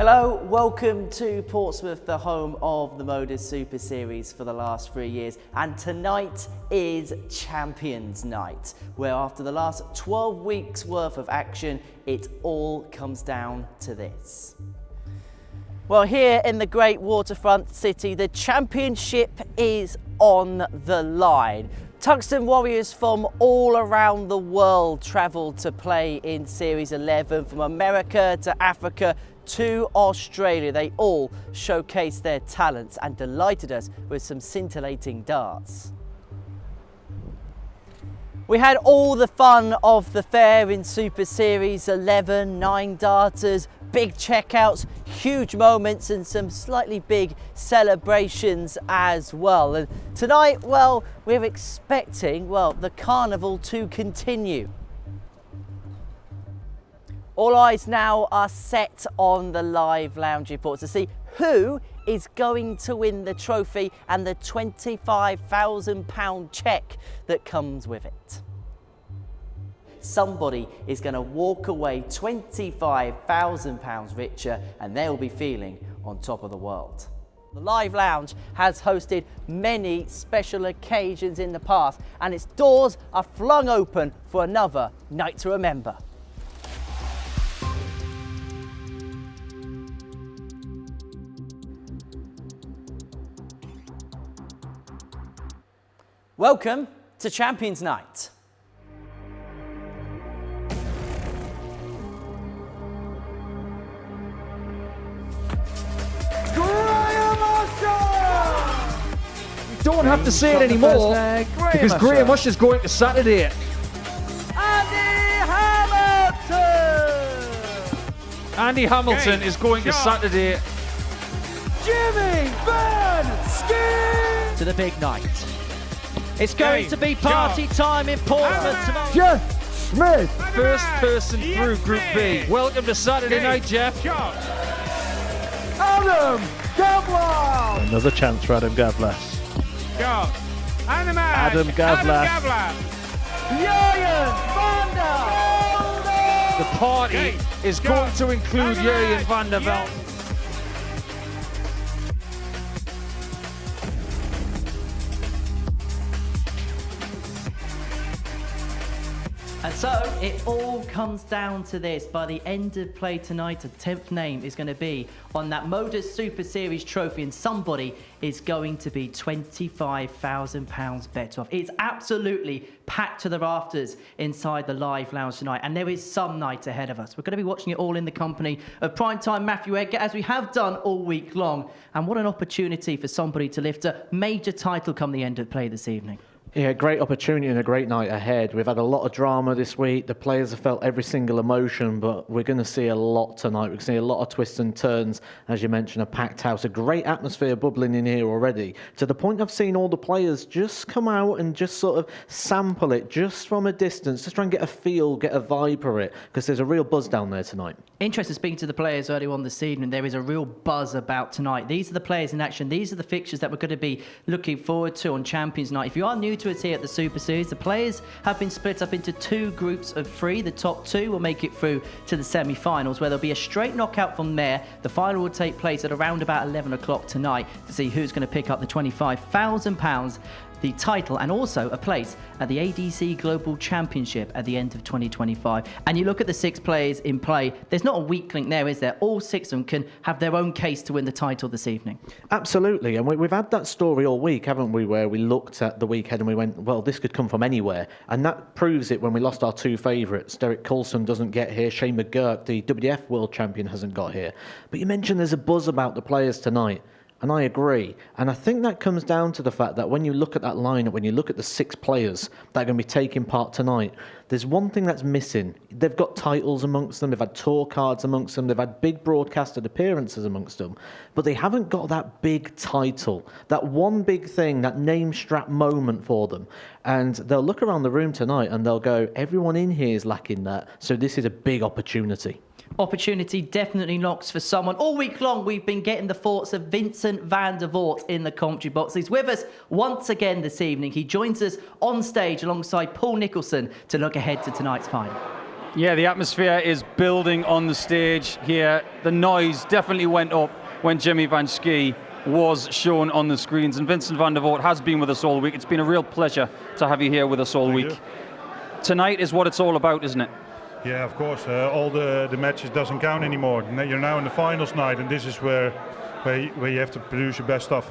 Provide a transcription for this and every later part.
Hello, welcome to Portsmouth, the home of the MODUS Super Series for the last 3 years. And tonight is Champions Night, where after the last 12 weeks worth of action, it all comes down to this. Well, here in the great waterfront city, the championship is on the line. Tungsten warriors from all around the world travelled to play in Series 11, from America to Africa to Australia. They all showcased their talents and delighted us with some scintillating darts. We had all the fun of the fair in Super Series 11, 9 darters, big checkouts, huge moments and some slightly big celebrations as well. And tonight, well, we're expecting, well, the carnival to continue. All eyes now are set on the live lounge reports to see who is going to win the trophy and the £25,000 cheque that comes with it. Somebody is going to walk away £25,000 richer and they'll be feeling on top of the world. The Live Lounge has hosted many special occasions in the past and its doors are flung open for another night to remember. Welcome to Champions Night. You don't have to say it anymore because Graham Usher's going to Saturday. Andy Hamilton is going to Saturday. Jimmy Van Schie! To the big night. It's going to be party time in Portsmouth tomorrow. Jeff Smith! First person through Group B. Welcome to Saturday night, Jeff. Adam Gawlas! Another chance for Adam Gawlas. Adam Gawlas. Jurgen van der Velde! The party is going to include Jurgen van der Velde. And so it all comes down to this. By the end of play tonight, a 10th name is going to be on that MODUS Super Series trophy and somebody is going to be £25,000 better off. It's absolutely packed to the rafters inside the Live Lounge tonight and there is some night ahead of us. We're going to be watching it all in the company of primetime Matthew Edgar as we have done all week long. And what an opportunity for somebody to lift a major title come the end of play this evening. Yeah, great opportunity and a great night ahead. We've had a lot of drama this week. The players have felt every single emotion, but we're going to see a lot tonight. We're going to see a lot of twists and turns. As you mentioned, a packed house, a great atmosphere bubbling in here already, to the point I've seen all the players just come out and just sort of sample it just from a distance, just try and get a feel, get a vibe for it, because there's a real buzz down there tonight. Interested speaking to the players earlier on this evening. There is a real buzz about tonight. These are the players in action. These are the fixtures that we're going to be looking forward to on Champions Night. If you are new to us here at the Super Series, the players have been split up into 2 groups of 3. The top 2 will make it through to the semi-finals, where there'll be a straight knockout from there. The final will take place at around about 11 o'clock tonight to see who's going to pick up the £25,000, the title, and also a place at the ADC Global Championship at the end of 2025. And you look at the 6 players in play, there's not a weak link there, is there? All 6 of them can have their own case to win the title this evening. Absolutely, and we've had that story all week, haven't we, where we looked at the weekend and we went, well, this could come from anywhere. And that proves it when we lost our 2 favourites. Derek Coulson doesn't get here, Schie McGurk, the WDF World Champion, hasn't got here. But you mentioned there's a buzz about the players tonight. And I agree. And I think that comes down to the fact that when you look at that lineup, when you look at the 6 players that are going to be taking part tonight, there's one thing that's missing. They've got titles amongst them, they've had tour cards amongst them, they've had big broadcasted appearances amongst them, but they haven't got that big title, that one big thing, that name strap moment for them. And they'll look around the room tonight and they'll go, everyone in here is lacking that, so this is a big opportunity. Opportunity definitely knocks for someone. All week long, we've been getting the thoughts of Vincent van der Voort in the commentary box. He's with us once again this evening. He joins us on stage alongside Paul Nicholson to look ahead to tonight's final. Yeah, the atmosphere is building on the stage here. The noise definitely went up when Jimmy van Schie was shown on the screens. And Vincent van der Voort has been with us all week. It's been a real pleasure to have you here with us all Thank week. you. Tonight is what it's all about, isn't it? Yeah, of course. All the matches doesn't count anymore. You're now in the finals night, and this is where you have to produce your best stuff.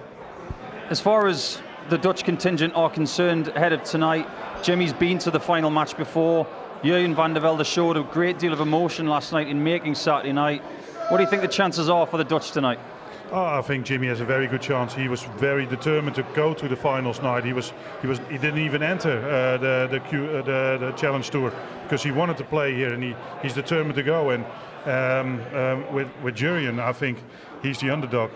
As far as the Dutch contingent are concerned ahead of tonight, Jimmy's been to the final match before. Jurjen van der Velde showed a great deal of emotion last night in making Saturday night. What do you think the chances are for the Dutch tonight? Oh, I think Jimmy has a very good chance. He was very determined to go to the finals night. He didn't even enter the Challenge Tour because he wanted to play here, and he's determined to go. And with Jurjen, I think he's the underdog.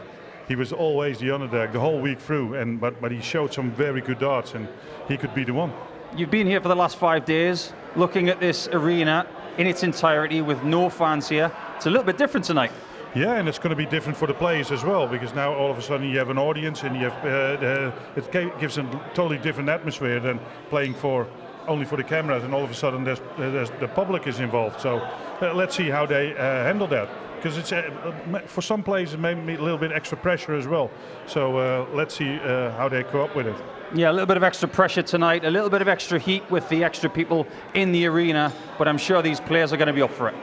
He was always the underdog the whole week through, but he showed some very good darts, and he could be the one. You've been here for the last 5 days, looking at this arena in its entirety with no fans here. It's a little bit different tonight. Yeah, and it's going to be different for the players as well, because now all of a sudden you have an audience, and you have it gives a totally different atmosphere than playing only for the cameras, and all of a sudden there's the public is involved. So let's see how they handle that, because it's for some players it may be a little bit extra pressure as well. So let's see how they cope with it. Yeah, a little bit of extra pressure tonight, a little bit of extra heat with the extra people in the arena, but I'm sure these players are going to be up for it.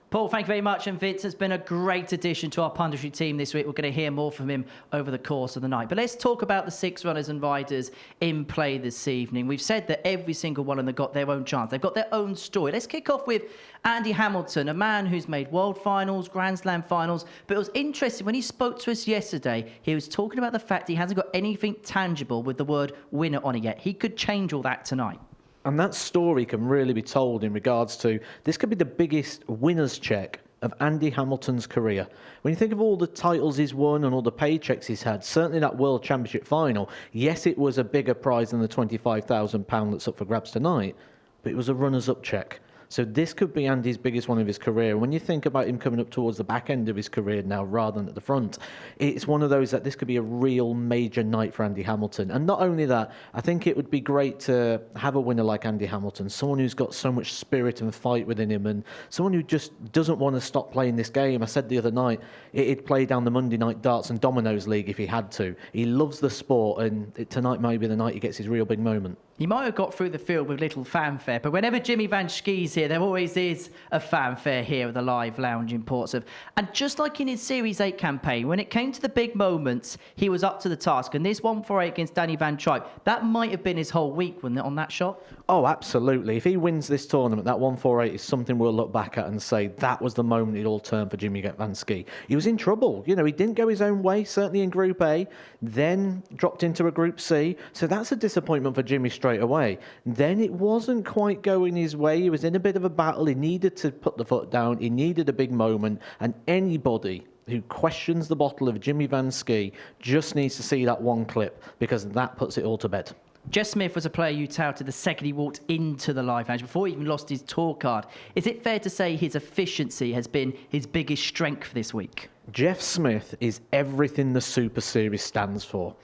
Paul, thank you very much. And Vince has been a great addition to our punditry team this week. We're going to hear more from him over the course of the night. But let's talk about the 6 runners and riders in play this evening. We've said that every single one of them got their own chance. They've got their own story. Let's kick off with Andy Hamilton, a man who's made World Finals, Grand Slam Finals. But it was interesting, when he spoke to us yesterday, he was talking about the fact he hasn't got anything tangible with the word winner on it yet. He could change all that tonight. And that story can really be told in regards to, this could be the biggest winner's check of Andy Hamilton's career. When you think of all the titles he's won and all the paychecks he's had, certainly that World Championship final, yes, it was a bigger prize than the £25,000 that's up for grabs tonight, but it was a runners-up check. So this could be Andy's biggest one of his career. When you think about him coming up towards the back end of his career now rather than at the front, it's one of those that this could be a real major night for Andy Hamilton. And not only that, I think it would be great to have a winner like Andy Hamilton, someone who's got so much spirit and fight within him, and someone who just doesn't want to stop playing this game. I said the other night, he'd play down the Monday Night Darts and Dominoes League if he had to. He loves the sport, and tonight may be the night he gets his real big moment. He might have got through the field with little fanfare, but whenever Jimmy van Schie's here, there always is a fanfare here at the Live Lounge in Portsmouth. And just like in his Series 8 campaign, when it came to the big moments, he was up to the task. And this 148 against Danny van Tripe, that might have been his whole week, wasn't it, on that shot? Oh, absolutely. If he wins this tournament, that 148 is something we'll look back at and say that was the moment it all turned for Jimmy van Schie. He was in trouble. You know, he didn't go his own way, certainly in Group A, then dropped into a Group C. So that's a disappointment for Jimmy straight away. Then it wasn't quite going his way. He was in a bit of a battle. He needed to put the foot down. He needed a big moment. And anybody who questions the bottle of Jimmy van Schie just needs to see that one clip, because that puts it all to bed. Jess Smith was a player you touted the second he walked into the Live Lounge, before he even lost his tour card. Is it fair to say his efficiency has been his biggest strength this week? Jeff Smith is everything the Super Series stands for.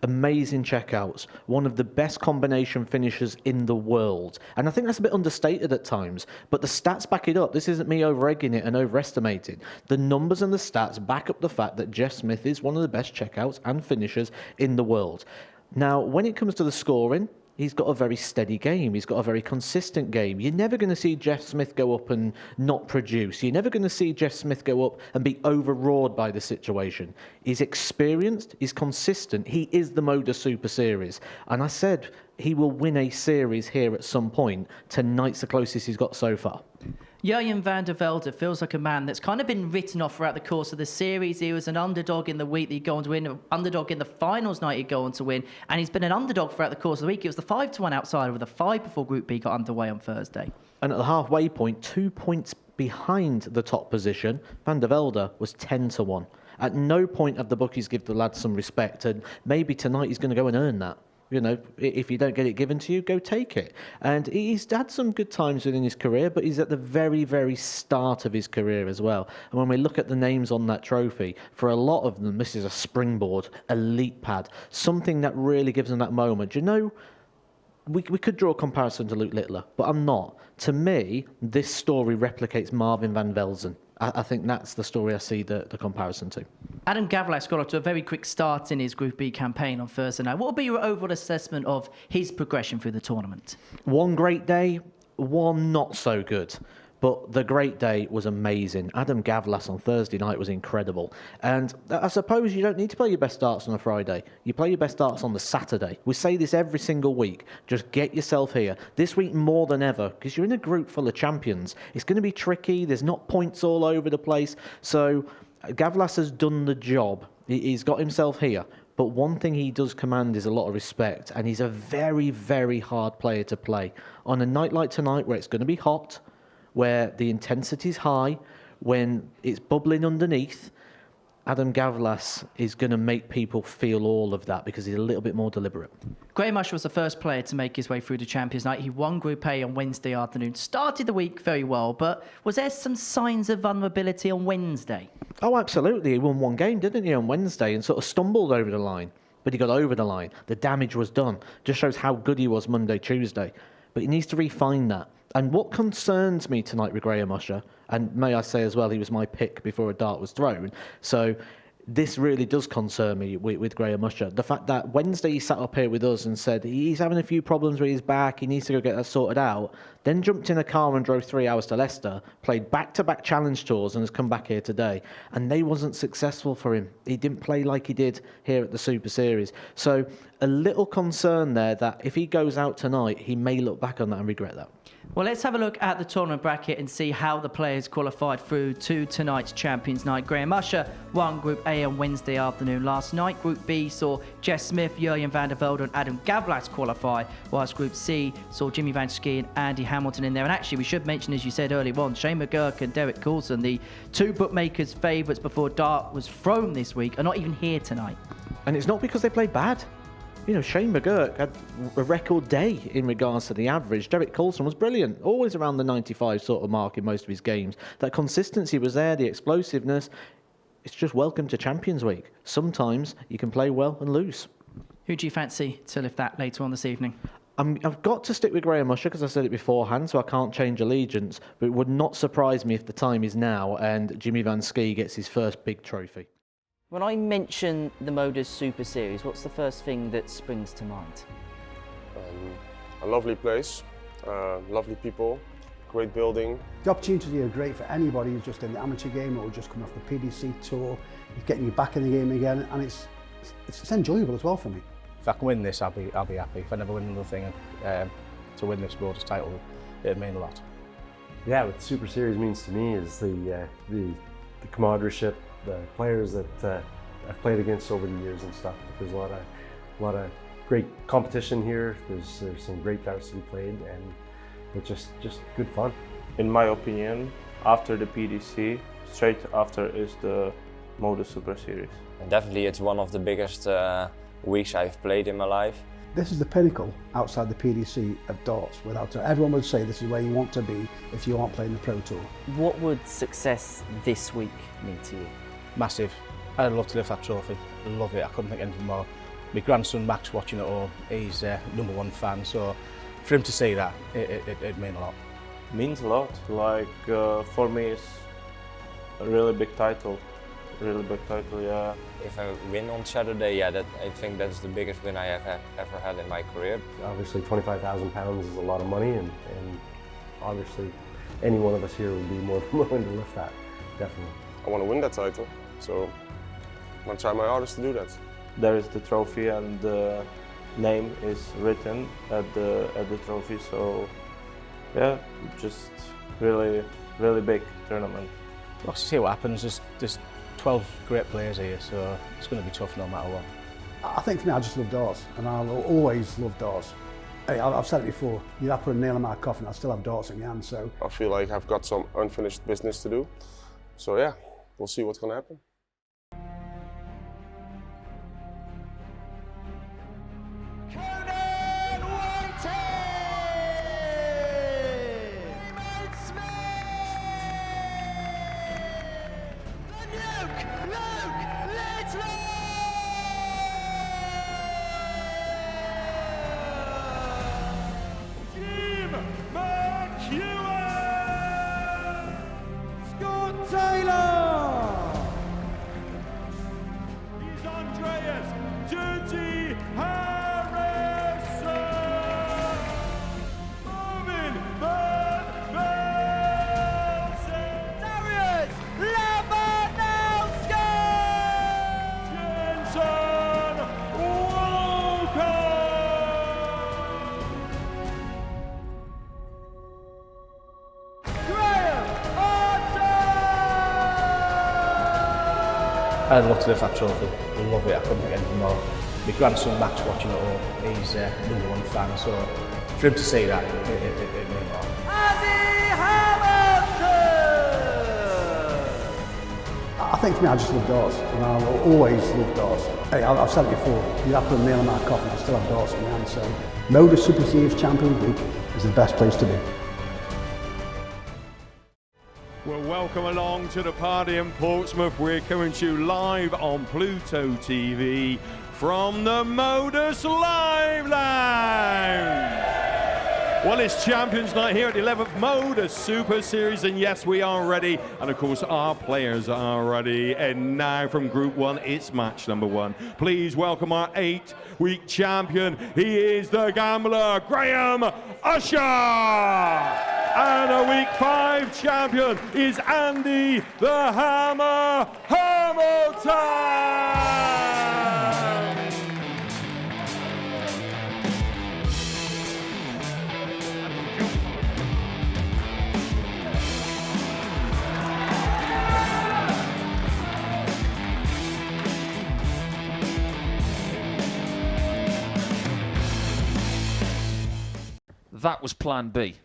Amazing checkouts, one of the best combination finishers in the world. And I think that's a bit understated at times, but the stats back it up. This isn't me over-egging it and overestimating. The numbers and the stats back up the fact that Jeff Smith is one of the best checkouts and finishers in the world. Now, when it comes to the scoring, he's got a very steady game. He's got a very consistent game. You're never going to see Jeff Smith go up and not produce. You're never going to see Jeff Smith go up and be overawed by the situation. He's experienced. He's consistent. He is the MODUS Super Series. And I said he will win a series here at some point. Tonight's the closest he's got so far. Jurjen van der Velde feels like a man that's kind of been written off throughout the course of the series. He was an underdog in the week that he'd go on to win, an underdog in the finals night he'd go on to win, and he's been an underdog throughout the course of the week. He was the 5-1 outsider with a 5 before Group B got underway on Thursday. And at the halfway point, 2 points behind the top position, Van der Velde was 10-1. At no point have the bookies give the lad some respect, and maybe tonight he's going to go and earn that. You know, if you don't get it given to you, go take it. And he's had some good times within his career, but he's at the very, very start of his career as well. And when we look at the names on that trophy, for a lot of them, this is a springboard, a leap pad, something that really gives them that moment. You know, we could draw a comparison to Luke Littler, but I'm not. To me, this story replicates Marvin van Velzen. I think that's the story I see the comparison to. Adam Gawlas got off to a very quick start in his Group B campaign on Thursday night. What would be your overall assessment of his progression through the tournament? One great day, one not so good. But the great day was amazing. Adam Gawlas on Thursday night was incredible. And I suppose you don't need to play your best darts on a Friday. You play your best darts on the Saturday. We say this every single week. Just get yourself here. This week more than ever, because you're in a group full of champions. It's going to be tricky. There's not points all over the place. So Gawlas has done the job. He's got himself here. But one thing he does command is a lot of respect. And he's a very, very hard player to play. On a night like tonight where it's going to be hot, where the intensity's high, when it's bubbling underneath, Adam Gawlas is going to make people feel all of that because he's a little bit more deliberate. Graham Usher was the first player to make his way through the Champions Night. He won Group A on Wednesday afternoon. Started the week very well, but was there some signs of vulnerability on Wednesday? Oh, absolutely. He won one game, didn't he, on Wednesday and sort of stumbled over the line. But he got over the line. The damage was done. Just shows how good he was Monday, Tuesday. But he needs to refine that. And what concerns me tonight with Graham Usher, and may I say as well, he was my pick before a dart was thrown, so this really does concern me with Graham Usher. The fact that Wednesday he sat up here with us and said he's having a few problems with his back, he needs to go get that sorted out, then jumped in a car and drove 3 hours to Leicester, played back-to-back challenge tours and has come back here today. And they wasn't successful for him. He didn't play like he did here at the Super Series. So a little concern there that if he goes out tonight, he may look back on that and regret that. Well, let's have a look at the tournament bracket and see how the players qualified through to tonight's Champions Night. Graham Usher won Group A on Wednesday afternoon last night. Group B saw Jess Smith, Jurjen van der Velde and Adam Gawlas qualify, whilst Group C saw Jimmy van Schie and Andy Hamilton in there. And actually, we should mention, as you said earlier on, Schie McGurk and Derek Coulson, the two bookmakers' favourites before dart was thrown this week, are not even here tonight. And it's not because they played bad. You know, Schie McGurk had a record day in regards to the average. Derek Coulson was brilliant, always around the 95 sort of mark in most of his games. That consistency was there, the explosiveness. It's just welcome to Champions Week. Sometimes you can play well and lose. Who do you fancy to lift that later on this evening? I've got to stick with Graham Usher because I said it beforehand, so I can't change allegiance. But it would not surprise me if the time is now and Jimmy van Schie gets his first big trophy. When I mention the MODUS Super Series, what's the first thing that springs to mind? A lovely place, lovely people, great building. The opportunities are great for anybody who's just in the amateur game or just coming off the PDC tour. It's getting you back in the game again, and it's enjoyable as well for me. If I can win this, I'll be happy. If I never win another thing, to win this MODUS title, it'd mean a lot. Yeah, what the Super Series means to me is the camaraderie, the players that I've played against over the years and stuff. There's a lot of great competition here. There's some great darts to be played, and it's just good fun. In my opinion, after the PDC, straight after is the MODUS Super Series. Definitely, it's one of the biggest weeks I've played in my life. This is the pinnacle outside the PDC of darts. Everyone would say this is where you want to be if you aren't playing the Pro Tour. What would success this week mean to you? Massive. I'd love to lift that trophy. I love it. I couldn't think anything more. My grandson Max watching at home, he's a #1 fan, so for him to say that, it'd mean a lot. It means a lot. Like for me, it's a really big title. Really big title, yeah. If I win on Saturday, yeah, I think that's the biggest win I have ever had in my career. Obviously, £25,000 is a lot of money, and obviously, any one of us here would be more than willing to lift that, definitely. I want to win that title, so I'm going to try my hardest to do that. There is the trophy, and the name is written at the trophy, so yeah, just really big tournament. We'll see what happens. There's 12 great players here, so it's going to be tough no matter what. I think for me, I just love darts, and I'll always love darts. Hey, I've said it before, you'd have to put a nail in my coffin, I'll still have darts in my hand, so. I feel like I've got some unfinished business to do, so yeah, we'll see what's going to happen. Dirty Harrison! Moving Van Velzen! Darius Labanowski! Jenson Walker! I'd love to lift that trophy. I love it. I couldn't think anything more. My grandson Max watching at home, he's #1 fan, so for him to say that, it means a lot. I think for me, I just love darts, and I'll always love darts. Hey, I've said it before, you'd have to put a nail in my coffin, I still have darts in my hand, so MODUS Super Series Champions League is the best place to be. Well, welcome along to the party in Portsmouth. We're coming to you live on Pluto TV from the MODUS Live Lounge. Well, it's Champions Night here at the 11th MODUS Super Series, and yes, we are ready, and of course our players are ready. And now from Group 1, it's match number 1. Please welcome our 8-week champion. He is the gambler, Graham Usher! And a Week 5 champion is Andy the Hammer Hamilton! That was plan B.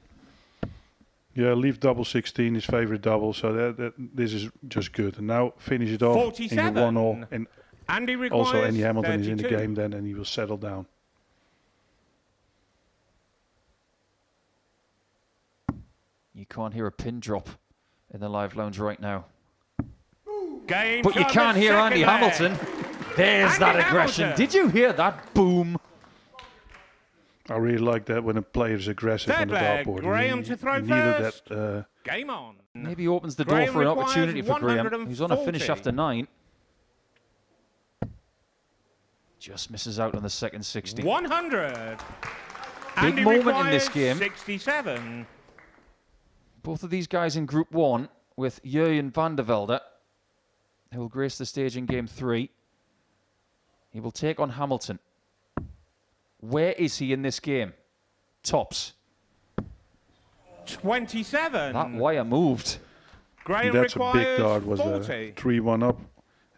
Yeah, leave double 16, his favourite double, so this is just good. And now finish it off 47. in the 1-all. And Andy requires also Andy Hamilton 32. is in the game then, and he will settle down. You can't hear a pin drop in the live lounge right now. Game But you time, can't the hear second Andy leg. Hamilton. There's Andy that aggression. Hamilton. Did you hear that? Boom. I really like that when a player is aggressive on Third the leg, dartboard. Graham to throw needed first. that. Game on. Maybe opens the door Graham for an requires opportunity for Graham. He's on a finish 140. after 9. Just misses out on the second 60. 100. Big Andy moment in this requires game. 67. Both of these guys in Group 1 with Jurjen van der Velde, who will grace the stage in Game 3. He will take on Hamilton. Where is he in this game? Tops. 27. That wire moved. Graham That's a big requires dart, was 40. 3-1 up.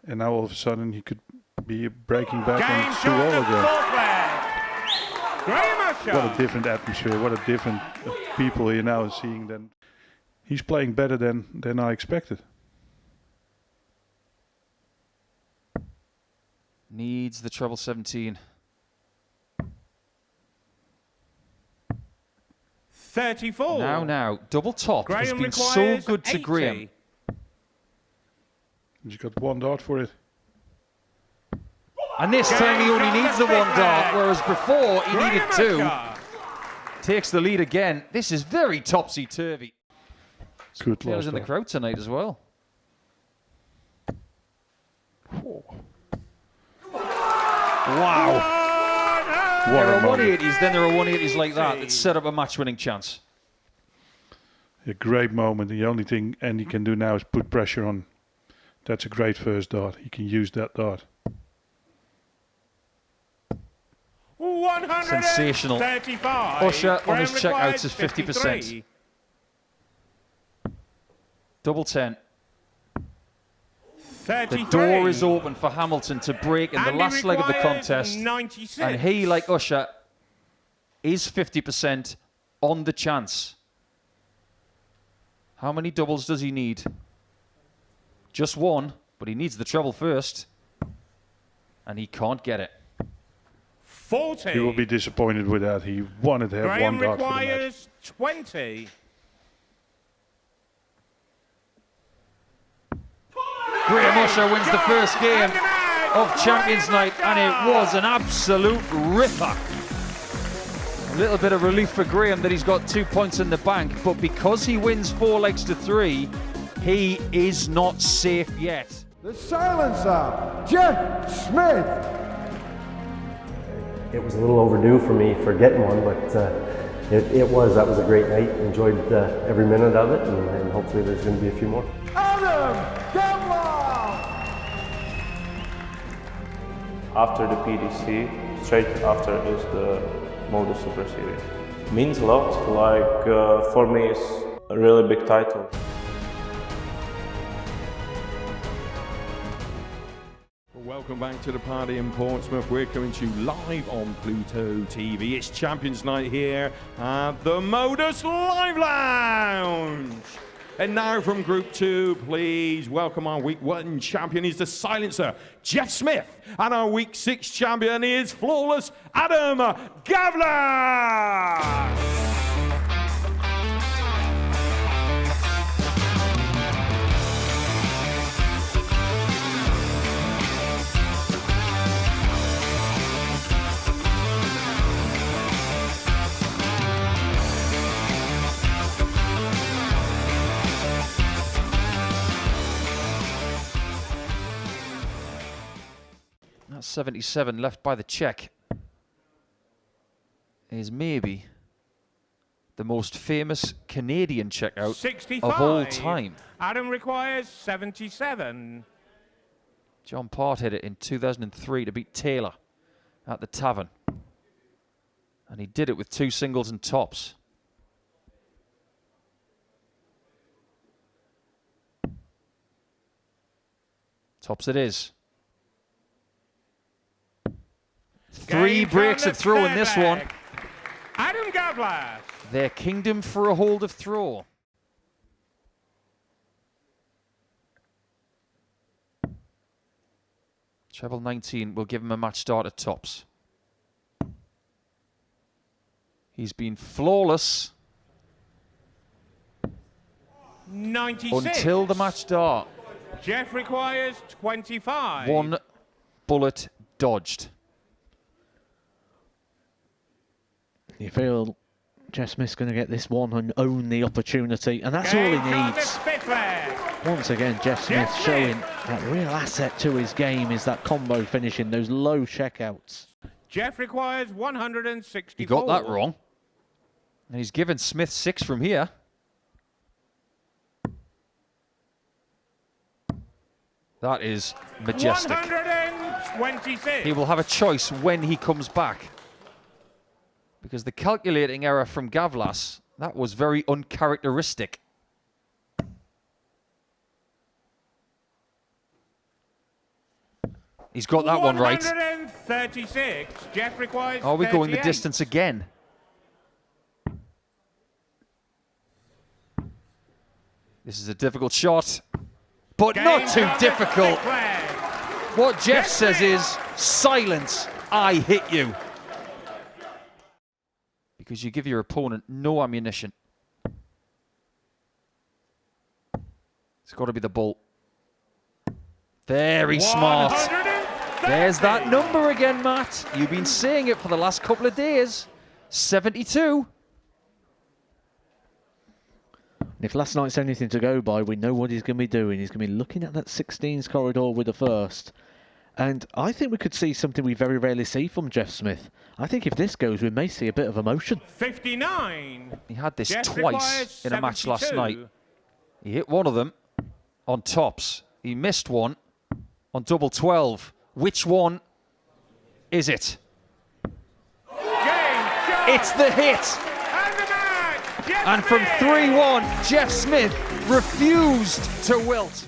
And now all of a sudden he could be breaking back Game on shot 2-all of again. fourth leg. Graham Usher. What a different atmosphere, what a different people here now seeing then. He's playing better than I expected. Needs the treble 17. 34. Now, double top has Graham been so requires good to 80. Graham. He's got 1 dart for it. And this time he only needs the 1 dart, whereas before he needed 2. Takes the lead again. This is very topsy-turvy. Good Players last in the dart. crowd tonight as well. Wow. What There a are moment. 180s, then there are 180s like that that set up a match-winning chance. A great moment. The only thing Andy can do now is put pressure on. That's a great first dart. He can use that dart. Sensational. 135. Usher on his Graham checkouts is requires 50%. 53. Double 10. The 33. door is open for Hamilton to break in the Andy last leg of the requires contest. 96. And he, like Usher, is 50% on the chance. How many doubles does he need? Just 1, but he needs the treble first. And he can't get it. 40. He will be disappointed with that. He wanted to have Graham 1 dart for the match. requires 20. Graham Usher wins the first game of Champions Night, and it was an absolute ripper. A little bit of relief for Graham that he's got 2 points in the bank, but because he wins 4 legs to 3, he is not safe yet. The silencer, Jeff Smith. It was a little overdue for me for getting one, but that was a great night. Enjoyed every minute of it, and hopefully there's going to be a few more. After the PDC, straight after is the MODUS Super Series. Means a lot, like for me it's a really big title. Welcome back to the party in Portsmouth. We're coming to you live on Pluto TV. It's Champions Night here at the MODUS Live Lounge. And now from Group 2, please welcome our Week 1 champion. He's the silencer, Jeff Smith. And our Week 6 champion is flawless Adam Gawlas. That's 77 left by the Czech. Is maybe the most famous Canadian checkout 65. of all time. Adam requires 77. John Part hit it in 2003 to beat Taylor at the Tavern. And he did it with 2 singles and tops. Tops it is. 3 breaks of throw in this one. Adam Gawlas. Their kingdom for a hold of throw. Treble 19 will give him a match start at tops. He's been flawless 96. until the match start. Jeff requires 25. 1 bullet dodged. You feel Jeff Smith's going to get this one and own the opportunity, and that's all he needs. Once again, Jeff Smith showing that real asset to his game is that combo finishing, those low checkouts. Jeff requires 164. He got that wrong. And he's given Smith 6 from here. That is majestic. 126. He will have a choice when he comes back. Because the calculating error from Gawlas, that was very uncharacteristic. He's got that one right. 136. Jeff requires Are we going the 38. distance again? This is a difficult shot, but not too difficult. What Jeff says is, silence, I hit you. Because you give your opponent no ammunition. It's got to be the bolt. Very smart. There's that number again, Matt. You've been saying it for the last couple of days. 72. If last night's anything to go by, we know what he's going to be doing. He's going to be looking at that 16s corridor with the first. And I think we could see something we very rarely see from Jeff Smith. I think if this goes, we may see a bit of emotion. 59. He had this Jeff twice in a match last 72. night. He hit one of them on tops. He missed one on double 12. Which one is it? It's the hit. And from 3-1, Jeff Smith refused to wilt.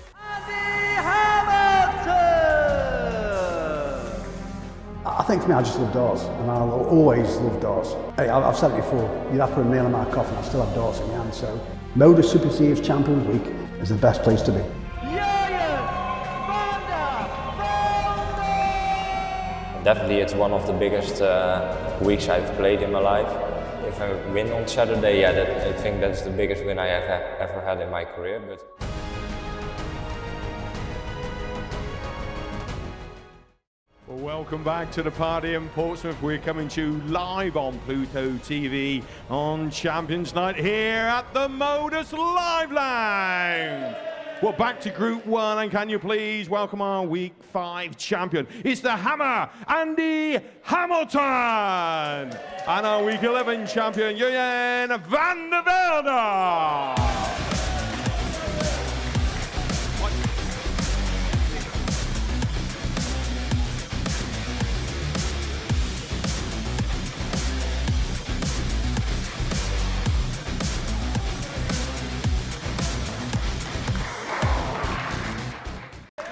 I think for me, I just love darts, and I'll always love darts. Hey, I've said it before, you'd have to put a nail in my coffin, I still have darts in my hand, so MODUS Super Series Champions Week is the best place to be. Definitely, it's one of the biggest weeks I've played in my life. If I win on Saturday, yeah, I think that's the biggest win I have ever had in my career. But Well, welcome back to the party in Portsmouth. We're coming to you live on Pluto TV on Champions Night here at the MODUS Live Lounge. We're back to Group 1, and can you please welcome our Week 5 champion? It's the Hammer, Andy Hamilton! And our Week 11 champion, Usher van der Velde!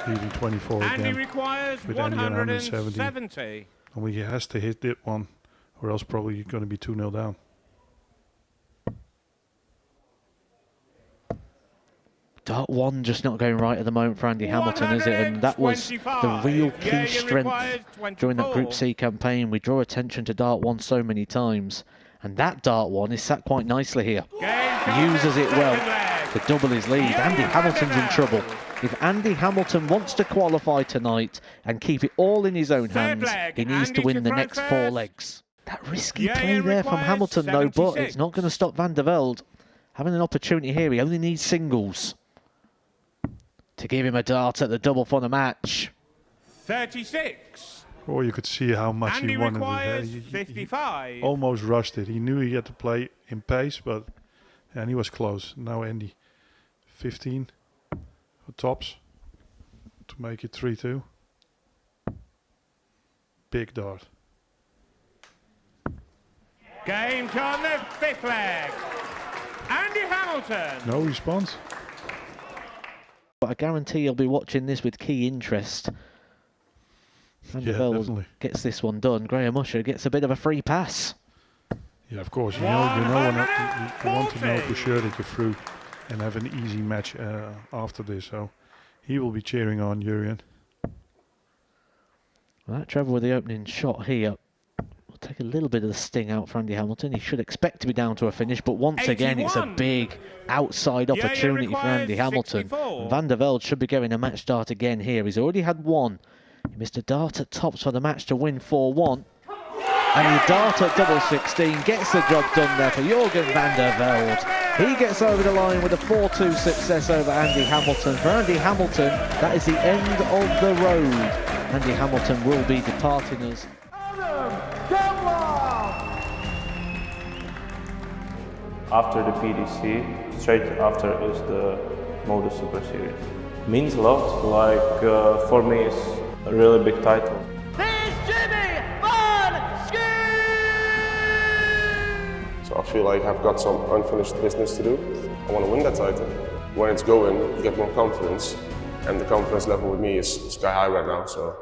Leaving 24 And he again. requires with Andy at 170. And he has to hit that one, or else probably going to be 2-0 down. Dart 1 just not going right at the moment for Andy Hamilton, is it? And that was the real key strength during that Group C campaign. We draw attention to Dart 1 so many times, and that Dart 1 is sat quite nicely here. Uses it well to double his lead. Andy Hamilton's in trouble. If Andy Hamilton wants to qualify tonight and keep it all in his own hands, he needs to win the next 4 legs. That risky play there from Hamilton though, but it's not going to stop Van der Velde having an opportunity here. He only needs singles to give him a dart at the double for the match. 36. Or you could see how much Andy he wanted requires it. 55. Almost rushed it. He knew he had to play in pace, and he was close. Now Andy, 15 for tops to make it 3-2. Big dart. Game on the 5th leg. Andy Hamilton. No response. But I guarantee you'll be watching this with key interest. Van der Velde definitely. gets this one done. Graham Usher gets a bit of a free pass. Yeah, of course. You want to know for sure that you're through and have an easy match after this. So he will be cheering on Jurjen. Well, that Trevor with the opening shot here will take a little bit of the sting out for Andy Hamilton. He should expect to be down to a finish, but once again, it's a big outside opportunity for Andy Hamilton. Van der Velde should be getting a match start again here. He's already had one. He missed a dart at tops for the match to win 4-1. And he dart at double 16, gets the job done there for Jurjen van der Velde. He gets over the line with a 4-2 success over Andy Hamilton. For Andy Hamilton, that is the end of the road. Andy Hamilton will be departing us. After the PDC, straight after is the MODUS Super Series. Means a lot, like for me it's a really big title. So I feel like I've got some unfinished business to do. I want to win that title. When it's going, you get more confidence, and the confidence level with me is sky high right now. So.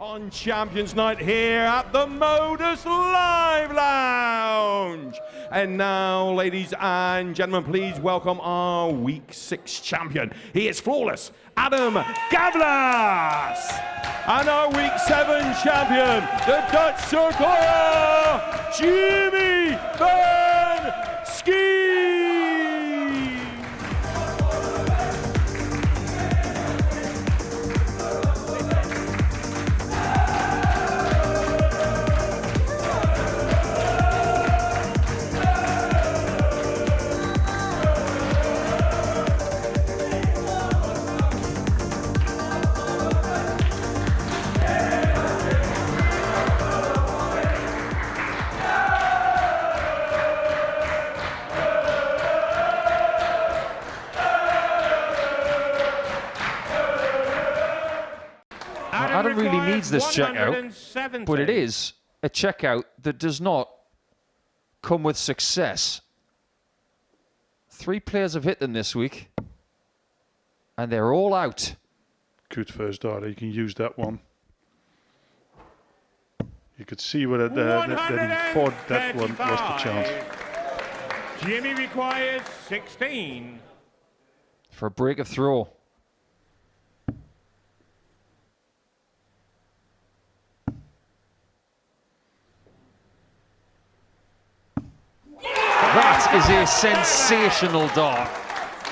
On Champions Night here at the MODUS Live Lounge. And now, ladies and gentlemen, please welcome our Week 6 champion. He is flawless, Adam Gawlas. And our Week 7 champion, the Dutch circler, Jimmy van Schie. Adam really needs this checkout, but it is a checkout that does not come with success. 3 players have hit them this week, and they're all out. Good first dart. You can use that one. You could see what that he thought that one was the chance. Jimmy requires 16. For a break of throw. That is a sensational dart.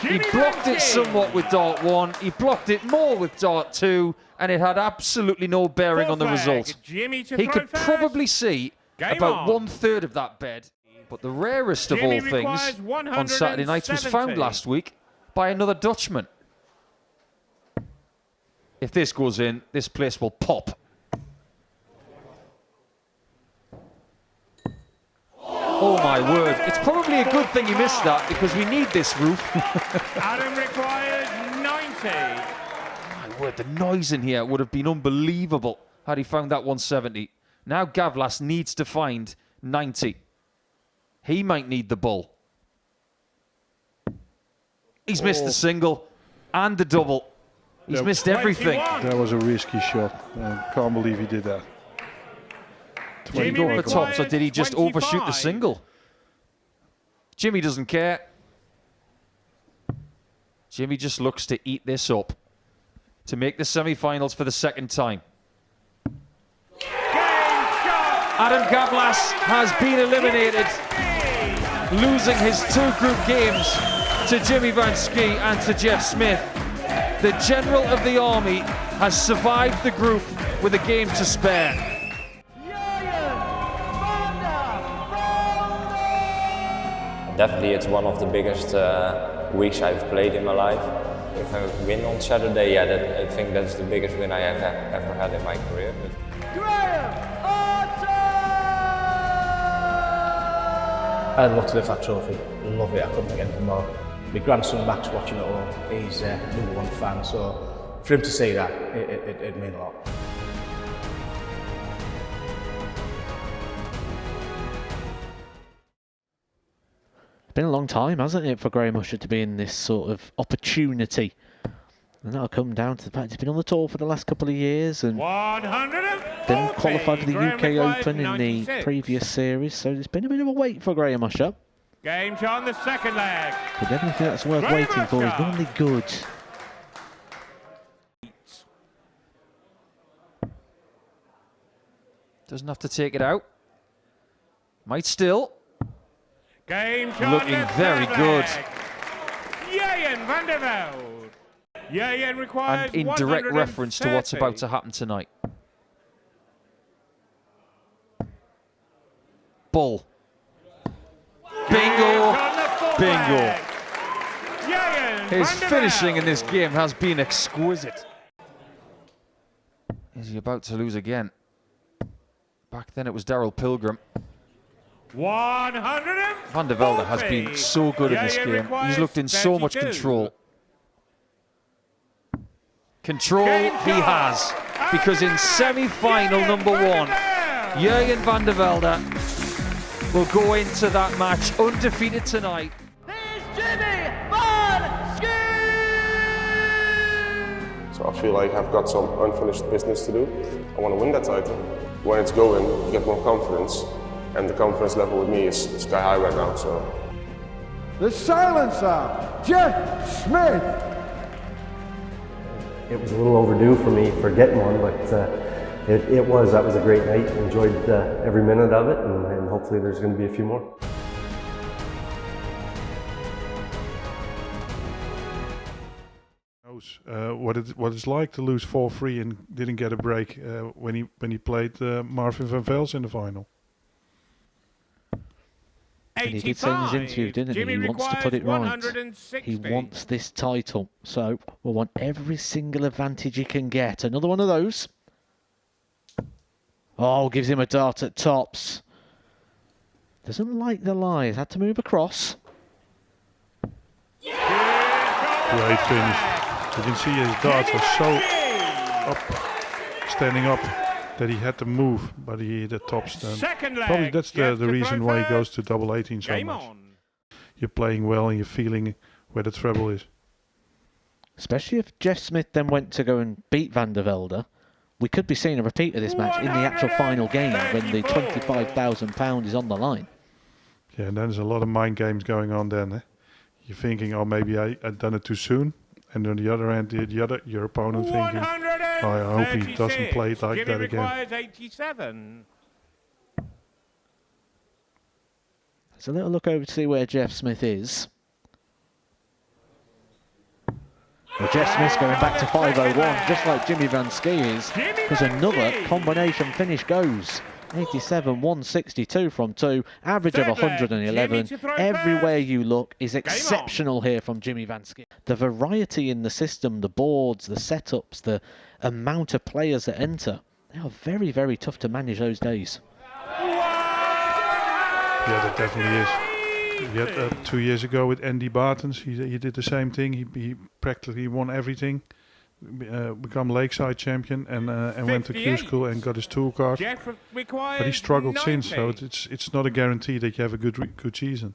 He blocked it somewhat with dart 1, he blocked it more with dart 2, and it had absolutely no bearing on the result. He could probably see about 1/3 of that bed. But the rarest of all things on Saturday nights was found last week by another Dutchman. If this goes in, this place will pop. Oh my word. It's probably a good thing he missed that because we need this roof. Adam requires 90. My word, the noise in here would have been unbelievable had he found that 170. Now Gawlas needs to find 90. He might need the bull. He's missed the single and the double. He's missed everything. That was a risky shot. I can't believe he did that. Did he go over the tops or did he just overshoot the single? Jimmy doesn't care. Jimmy just looks to eat this up to make the semi-finals for the second time. Adam Gawlas has been eliminated, losing his 2 group games to Jimmy Van Schie and to Jeff Smith. The General of the Army has survived the group with a game to spare. Definitely it's one of the biggest weeks I've played in my life. If I win on Saturday, I think that's the biggest win I have ever had in my career. I'd love to lift that trophy. Love it. I couldn't think anything more. My grandson Max watching it all. He's #1 fan, so for him to say that, it'd mean a lot. It's been a long time, hasn't it, for Graham Usher to be in this sort of opportunity. And that'll come down to the fact he's been on the tour for the last couple of years and then qualified for the UK Open in the previous series. So it's been a bit of a wait for Graham Usher. Game shot on the second leg. But anything that's worth waiting for is normally good. Doesn't have to take it out. Might still. Game shot looking very good. Jurjen van der Velde. Jurjen requires And in direct reference to what's about to happen tonight. Bull. Bingo! Bingo! His finishing in this game has been exquisite. Is he about to lose again? Back then it was Daryl Pilgrim. 140. Van der Velde has been so good in this game. He's looked in so much control. Control he has, because in semi-final number 1, Jurjen van der Velde will go into that match undefeated tonight. So I feel like I've got some unfinished business to do. I want to win that title. When it's going, you get more confidence, and the confidence level with me is sky high right now. So the silencer, Jeff Smith. It was a little overdue for me for getting one, but that was a great night. Enjoyed every minute of it, and hopefully there's going to be a few more. What it's like to lose 4-3 and didn't get a break when he played Marvin van Vels in the final. And he did say in his interview, didn't he? He wants to put it right. He wants this title. So we'll want every single advantage he can get. Another one of those. Oh, gives him a dart at tops. Doesn't like the lies. Had to move across. Great finish. You can see his darts are so standing up, that he had to move, but he hit the top stand. Probably that's the reason why he goes to double 18 so much. You're playing well and you're feeling where the treble is. Especially if Jeff Smith then went to go and beat Van der Velde, we could be seeing a repeat of this match in the actual final game when the £25,000 is on the line. Yeah, and then there's a lot of mind games going on then. Eh? You're thinking, oh, maybe I've done it too soon. And on the other end, your opponent thinking, oh, I hope he doesn't play it like that again. 87. Let's a little look over to see where Jeff Smith is. Well, Jeff Smith's going back to 501, just like Jimmy Van Schie is. Because another combination finish goes. 87, 162 from 2, average of 111. Everywhere you look is exceptional here from Jimmy Van Schie. The variety in the system, the boards, the setups, the amount of players that enter, they are very, very tough to manage those days. Yeah, that definitely is. He had 2 years ago with Andy Bartons, he did the same thing. He practically won everything. Become Lakeside champion and went to Q school and got his tool card. But he struggled 90. Since, so it's not a guarantee that you have a good season.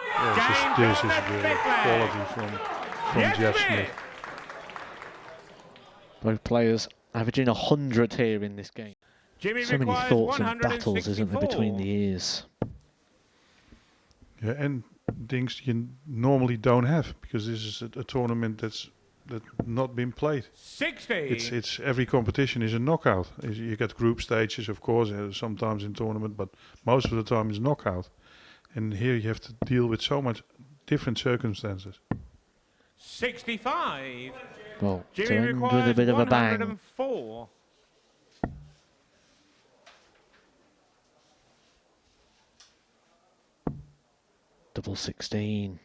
Yeah, this is really quality from Jeff Smith. Both players averaging 100 here in this game. So many thoughts and battles, isn't there, between the ears? Yeah, and things you normally don't have, because this is a tournament that's not been played. 60. It's every competition is a knockout. You get group stages, of course, sometimes in tournament, but most of the time it's knockout. And here you have to deal with so much different circumstances. 65. Well, to end with a bit of a bang. 104. Double 16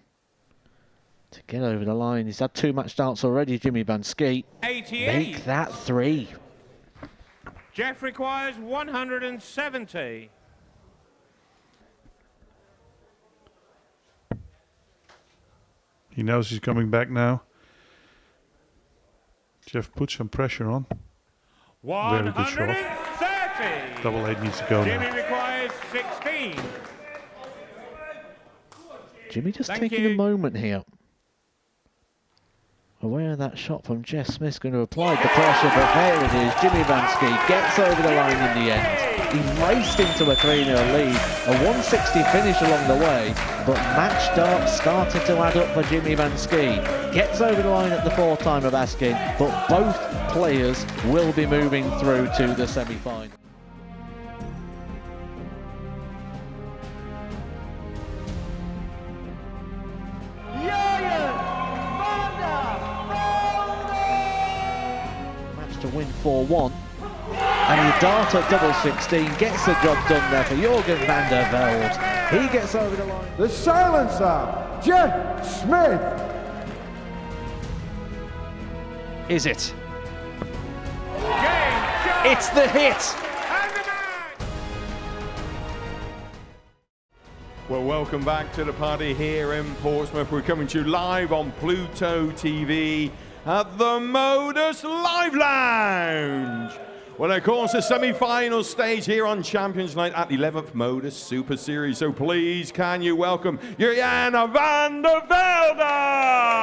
to get over the line. He's had 2 match starts already, Jimmy Van Schie. 88. Make that 3. Jeff requires 170. He knows he's coming back now. Jeff put some pressure on. 130. Very good shot. Double 8 needs to go Jimmy now. requires 16. Jimmy just taking a moment here. Aware of that shot from Jeff Smith, going to apply the pressure, but there it is. Jimmy Van Schie gets over the line in the end. He raced into a 3-0 lead, a 160 finish along the way, but match start started to add up for Jimmy Van Schie. Gets over the line at the 4th time of asking, but both players will be moving through to the semi-final. To win 4-1, and the dart at double 16 gets the job done there for Jurgen van der Velde. He gets over the line. The silencer, Jeff Smith. Is it? It's the hit. Well, welcome back to the party here in Portsmouth. We're coming to you live on Pluto TV at the MODUS Live Lounge. Well, of course, the semi-final stage here on Champions Night at the 11th MODUS Super Series. So please, can you welcome Jurgen van der Velde?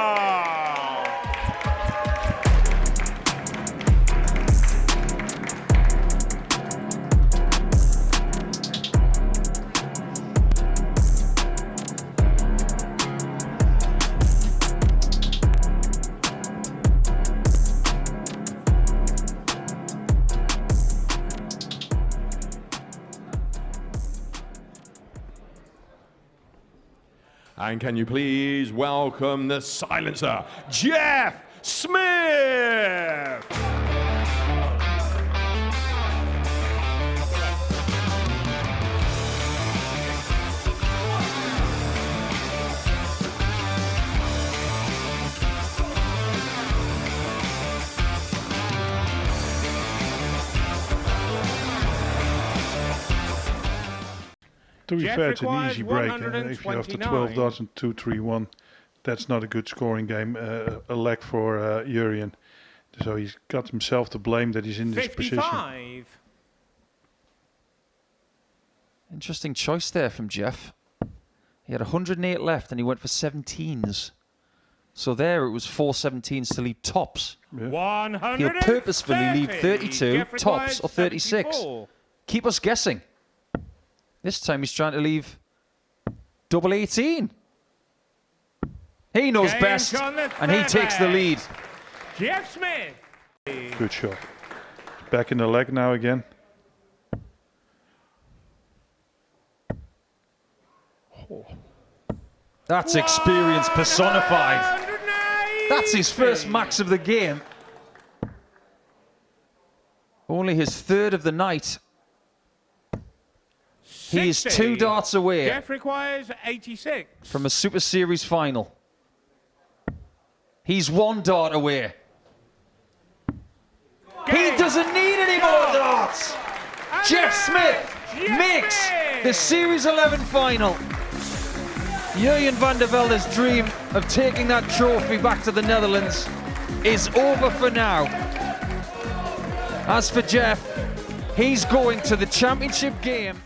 And can you please welcome the silencer, Jeff Smith? To be Jeff fair, it's an requires easy break. If you're after 12 dots and 2-3-1, that's not a good scoring game. A lag for Jurgen. So he's got himself to blame that he's in this 55. position. Interesting choice there from Jeff. He had 108 left and he went for 17s. So there it was 4 17s to leave tops. Yeah. He'll purposefully leave 32 Jeff tops or 36. 74. Keep us guessing. This time he's trying to leave double 18. He knows Game best, on the and he third takes the leg. lead. Jeff Smith. Good shot. Back in the leg now again. Oh. That's experience personified. That's his first max of the game. Only his third of the night. He is 2 darts away. Jeff requires 86. From a Super Series final. He's 1 dart away. He doesn't need any more darts. Jeff Smith makes the Series 11 final. Jurjen van der Velde's dream of taking that trophy back to the Netherlands is over for now. As for Jeff, he's going to the championship game.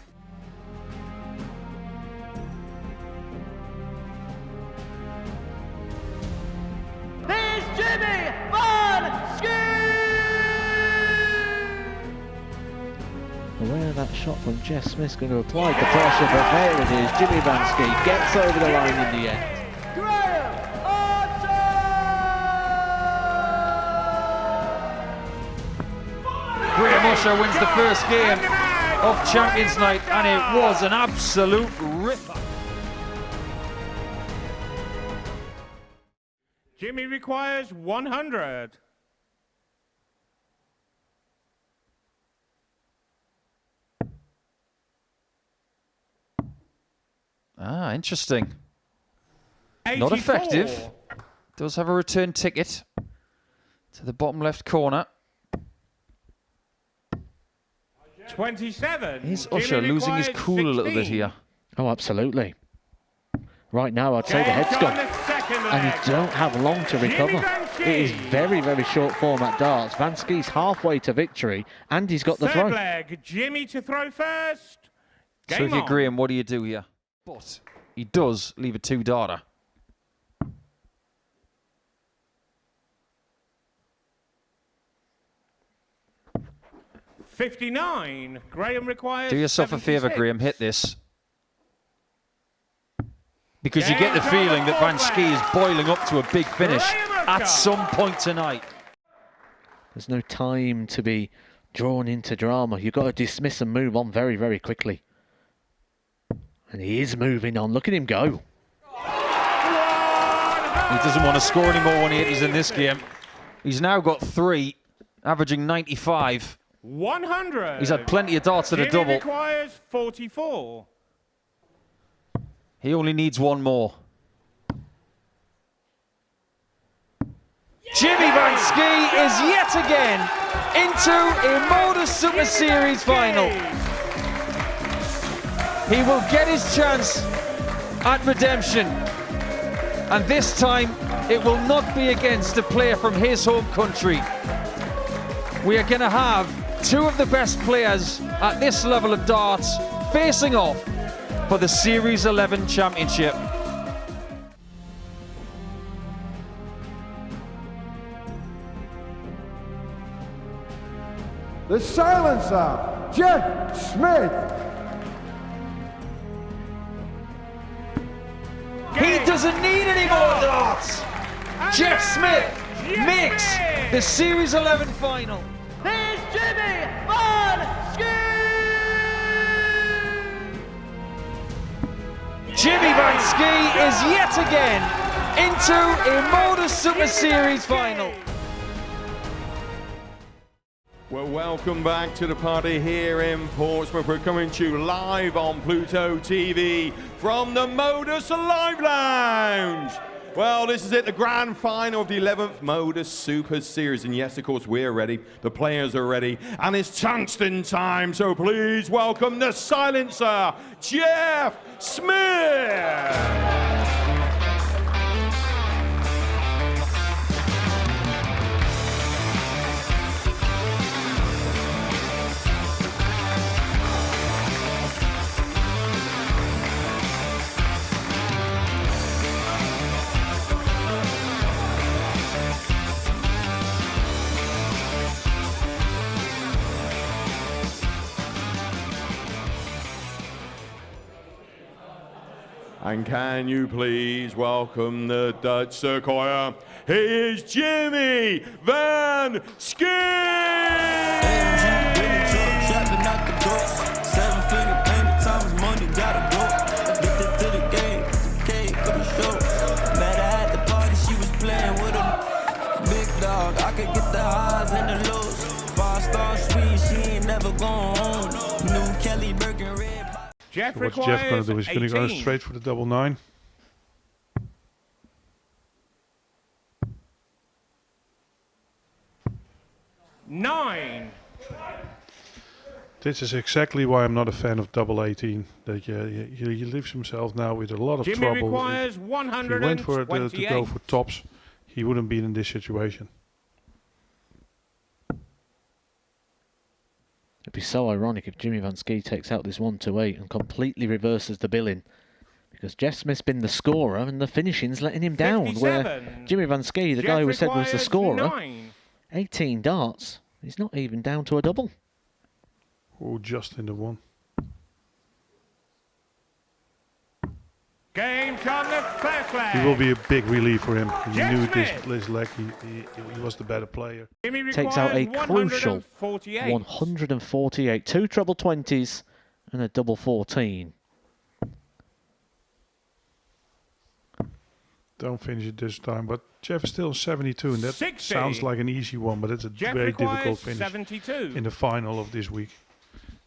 There's Jimmy van Schie! Where that shot from Jeff Smith's going to apply the pressure, but there it is. Jimmy van Schie gets over the line in the end. Usher wins the first game of Champions Night, and it was an absolute ripper. Jimmy requires 100. Ah, interesting. 84. Not effective. Does have a return ticket to the bottom left corner. 27. Is Usher losing his cool 16. A little bit here? Oh, absolutely. Right now, I'd say the head's gone. And you don't have long to recover. It is very, very short form at darts. Van Schie's halfway to victory, and he's got the throw. Third leg, Jimmy to throw first. So if you're Graham, what do you do here? But he does leave a 2-darter. $59. Graham requires. Do yourself 76. a favour, Graham. Hit this. Because you get the feeling that Van Schie is boiling up to a big finish at some point tonight. There's no time to be drawn into drama. You've got to dismiss and move on very, very quickly. And he is moving on. Look at him go. He doesn't want to score any more 180s in this game. He's now got 3, averaging 95. 100. He's had plenty of darts at a double. Requires 44. He only needs 1 more. Jimmy van Schie is yet again into a MODUS Super Series final. He will get his chance at redemption. And this time, it will not be against a player from his home country. We are going to have 2 of the best players at this level of darts facing off for the Series 11 Championship. The silencer, Jeff Smith. He doesn't need any more darts. Jeff Smith makes the Series 11 final. There's Jimmy van Schie! Jimmy van Schie is yet again into a MODUS Super Series final. Well, welcome back to the party here in Portsmouth. We're coming to you live on Pluto TV from the MODUS Live Lounge. Well, this is it, the grand final of the 11th MODUS Super Series. And yes, of course, we're ready. The players are ready. And it's tungsten time. So please welcome the silencer, Jeff Smith. And can you please welcome the Dutch Sequoia? He is Jimmy van Schie! I could get the highs and the lows. 5-star suite, Jeff So what's Jeff going to do? He's going to go 18. straight for the double 9. Nine. This is exactly why I'm not a fan of double 18. That he leaves himself now with a lot of Jimmy trouble. requires If he went for to go for tops, he wouldn't be in this situation. It'd be so ironic if Jimmy Van Schie takes out this 1-2-8 and completely reverses the billing. Because Jeff Smith's been the scorer and the finishing's letting him down. Where Jimmy Van Schie, the guy who said was the scorer, 18 darts, he's not even down to a double. Oh, just in the 1. Game from the first leg. He will be a big relief for him. He knew this leg, he was the better player. Takes out a crucial 148. 2 treble 20s and a double 14. Don't finish it this time, but Jeff is still 72, and that 60. sounds like an easy one, but it's a Jeff very requires difficult finish 72. in the final of this week.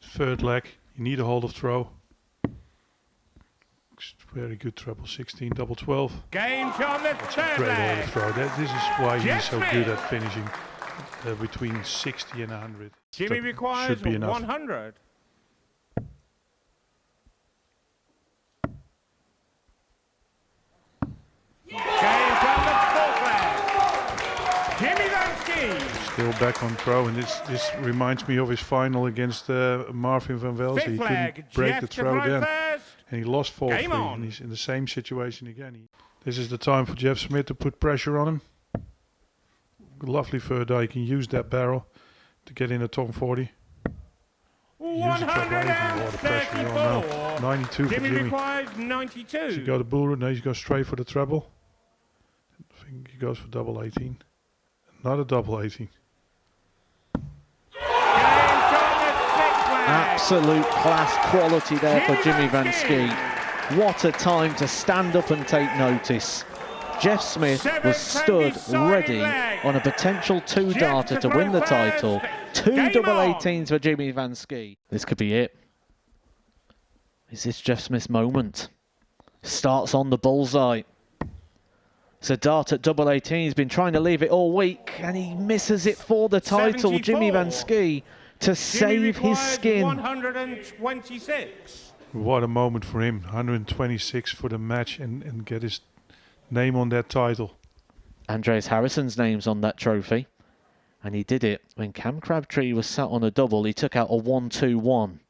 Third leg, you need a hold of throw. Very good treble 16, double 12. Game from the third Great hold leg. of throw. This is why he's Jeff so Smith. good at finishing between 60 and 100. Jimmy That requires should be enough. 100. Game from the fourth leg. Jimmy Van Schie. Still back on throw, and this reminds me of his final against Marvin van Velde. He Fifth leg, couldn't break Jeff the to throw throw again, first. and he lost 4-3, Game on. and he's in the same situation again. This is the time for Jeff Smith to put pressure on him. Lovely third eye. He can use that barrel to get in a top 40. Use the treble 8 and all the pressure is on now. 92 for Jimmy Jimmy. requires Does he 92. go to bull route? No, he's going straight for the treble. I think he goes for double 18. Not a double 18. Absolute class quality there for Jimmy Van Schie. What a time to stand up and take notice. Jeff Smith was stood ready on a potential 2-darter to win the title. 2 double 18s for Jimmy Van Schie. This could be it. Is this Jeff Smith's moment? Starts on the bullseye. It's a dart at double 18. He's been trying to leave it all week, and he misses it for the title. 74. Jimmy Van Schie to save his skin. 126. What a moment for him. 126 for the match and get his name on that title. Andreas Harrison's name's on that trophy. And he did it when Cam Crabtree was sat on a double. He took out a 1-2-1.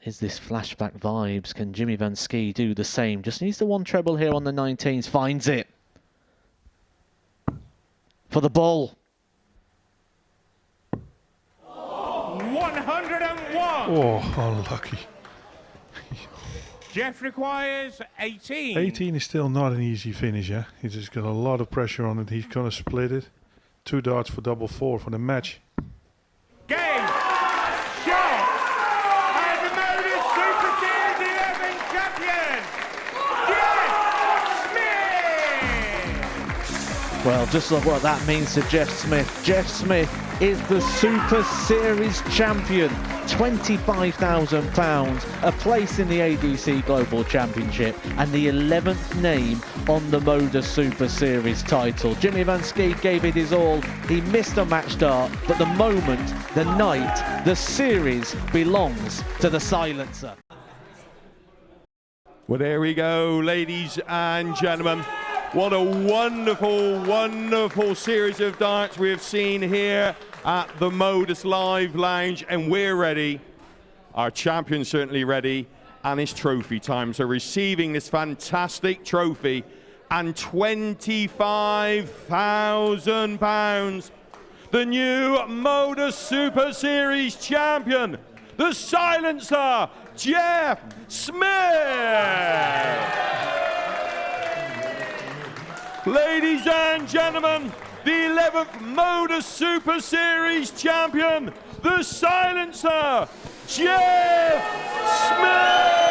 Is this flashback vibes? Can Jimmy Van Schie do the same? Just needs the 1 treble here on the 19s. Finds it. For the bull. 101. Oh, unlucky. Jeff requires 18. 18 is still not an easy finish, yeah? He's just got a lot of pressure on it. He's going to split it. 2 darts for double 4 for the match. Game. Shot. And the MODUS Super Series 11 champion, Jeff Smith. Well, just look what that means to Jeff Smith. Jeff Smith is the Super Series champion. £25,000, a place in the ADC Global Championship, and the 11th name on the MODUS Super Series title. Jimmy Van Schie gave it his all. He missed a match start, but the moment, the night, the series belongs to the silencer. Well, there we go, ladies and gentlemen. What a wonderful, wonderful series of darts we have seen here at the MODUS Live Lounge, and we're ready. Our champion's certainly ready, and it's trophy time. So receiving this fantastic trophy and £25,000, the new MODUS Super Series champion, the silencer, Jeff Smith. Ladies and gentlemen, the 11th MODUS Super Series champion, the silencer, Jeff Smith!